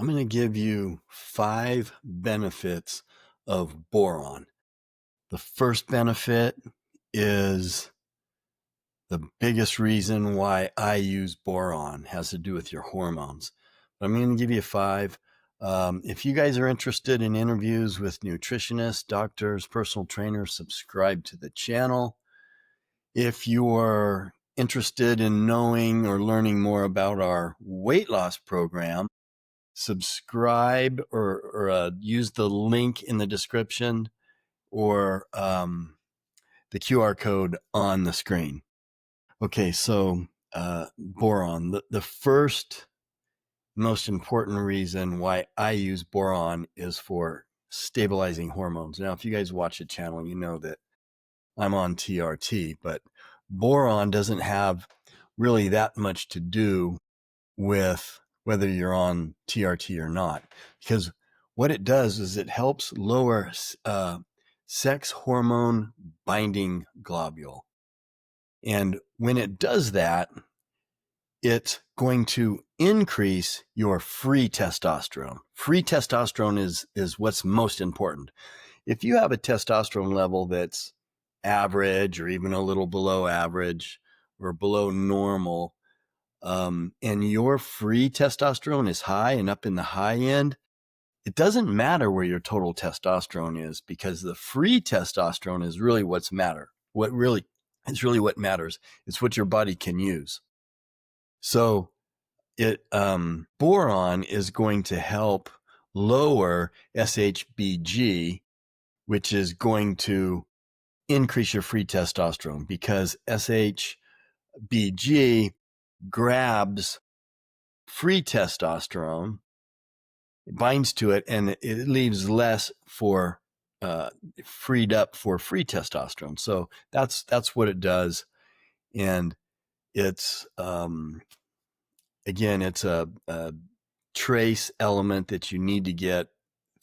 I'm going to give you 5 benefits of boron. The first benefit is the biggest reason why I use boron has to do with your hormones. But I'm going to give you 5. If you guys are interested in interviews with nutritionists, doctors, personal trainers, subscribe to the channel. If you're interested in knowing or learning more about our weight loss program, subscribe or use the link in the description or the QR code on the screen. Okay, so boron. The first most important reason why I use boron is for stabilizing hormones. Now, if you guys watch the channel, you know that I'm on TRT, but boron doesn't have really that much to do with whether you're on TRT or not, because what it does is it helps lower sex hormone binding globule. And when it does that, it's going to increase your free testosterone. Free testosterone is what's most important. If you have a testosterone level that's average or even a little below average or below normal, and your free testosterone is high and up in the high end, it doesn't matter where your total testosterone is, because the free testosterone is really what matters. It's what your body can use. So boron is going to help lower SHBG, which is going to increase your free testosterone, because SHBG grabs free testosterone, it binds to it, and it leaves less for freed up for free testosterone. So that's what it does. And it's again, it's a trace element that you need to get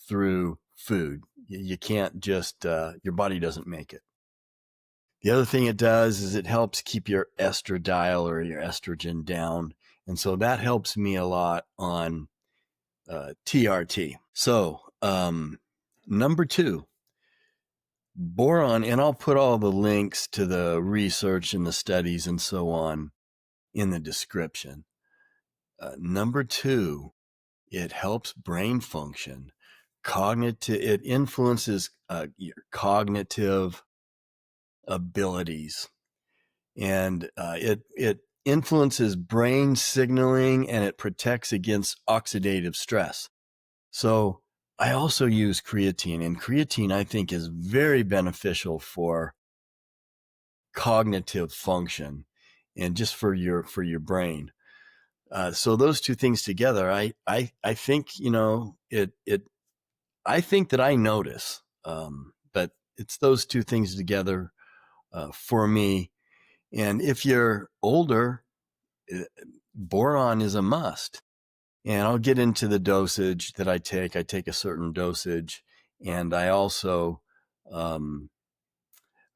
through food. You can't just your body doesn't make it. The other thing it does is it helps keep your estradiol or your estrogen down. And so that helps me a lot on TRT. So, number 2, boron, and I'll put all the links to the research and the studies and so on in the description. Number 2, it helps brain function. It influences your cognitive abilities, and it influences brain signaling, and it protects against oxidative stress. So I also use creatine, and creatine I think is very beneficial for cognitive function and just for your brain. So those two things together, I think, I think that I notice, but it's those two things together for me. And if you're older, boron is a must. And I'll get into the dosage that I take. I take a certain dosage, and I also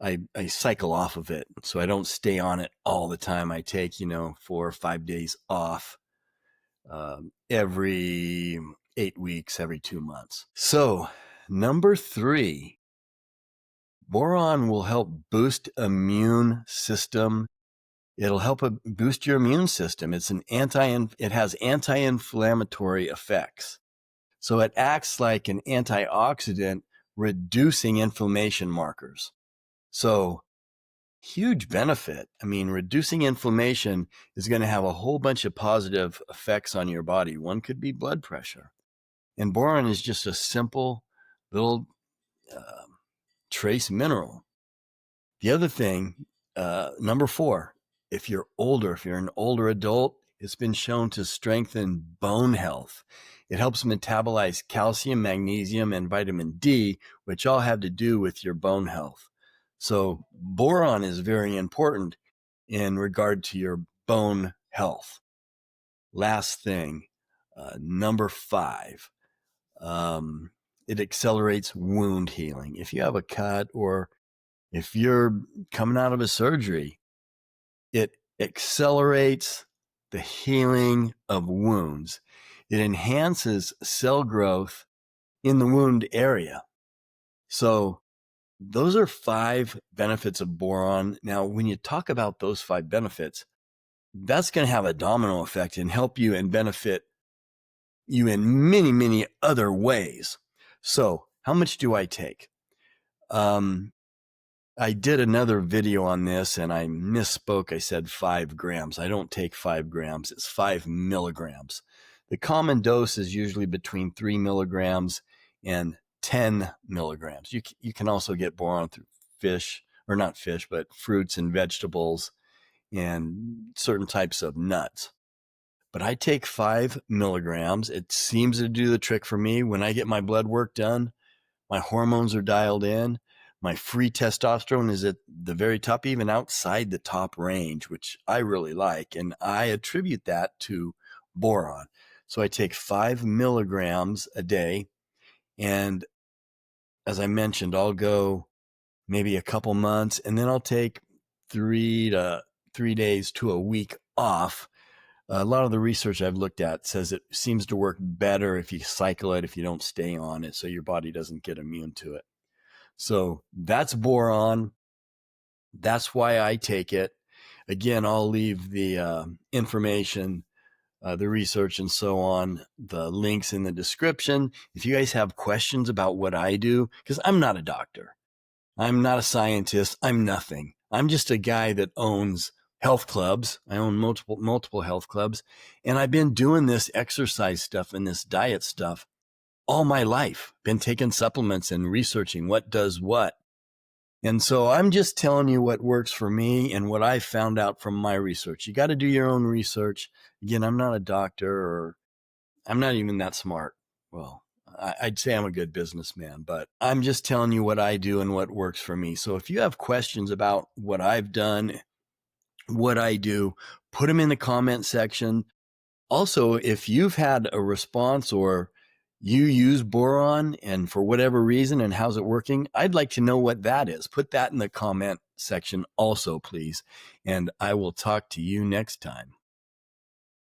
I cycle off of it, so I don't stay on it all the time. I take 4 or 5 days off every 8 weeks, every 2 months. So number 3, boron will help boost immune system. It'll help boost your immune system. It has anti-inflammatory effects. So it acts like an antioxidant, reducing inflammation markers. So huge benefit. I mean, reducing inflammation is going to have a whole bunch of positive effects on your body. One could be blood pressure. And boron is just a simple little trace mineral. The other thing, number 4, if you're an older adult, it's been shown to strengthen bone health. It helps metabolize calcium, magnesium, and vitamin D, which all have to do with your bone health. So boron is very important in regard to your bone health. Last thing, number 5, it accelerates wound healing. If you have a cut or if you're coming out of a surgery, it accelerates the healing of wounds. it enhances cell growth in the wound area. So those are 5 benefits of boron. Now, when you talk about those 5 benefits, that's going to have a domino effect and help you and benefit you in many, many other ways. So how much do I take? I did another video on this and I misspoke. I said 5 grams. I don't take 5 grams. It's 5 milligrams. The common dose is usually between 3 milligrams and 10 milligrams. You can also get boron through fish, or not fish, but fruits and vegetables and certain types of nuts. But I take 5 milligrams. It seems to do the trick for me. When I get my blood work done, my hormones are dialed in. My free testosterone is at the very top, even outside the top range, which I really like. And I attribute that to boron. So I take 5 milligrams a day. And as I mentioned, I'll go maybe a couple months, and then I'll take 3 days to a week off. A lot of the research I've looked at says it seems to work better if you cycle it, if you don't stay on it, so your body doesn't get immune to it. So that's boron. That's why I take it. Again, I'll leave the information, the research and so on, the links in the description. If you guys have questions about what I do, because I'm not a doctor, I'm not a scientist, I'm nothing. I'm just a guy that owns health clubs. I own multiple health clubs, and I've been doing this exercise stuff and this diet stuff all my life, been taking supplements and researching what does what. And so I'm just telling you what works for me and what I found out from my research. You got to do your own research. Again, I'm not a doctor, or I'm not even that smart. Well, I'd say I'm a good businessman, but I'm just telling you what I do and what works for me. So if you have questions about what I've done, what I do, put them in the comment section. Also, if you've had a response or you use boron and for whatever reason and how's it working, I'd like to know what that is. Put that in the comment section also, please. And I will talk to you next time.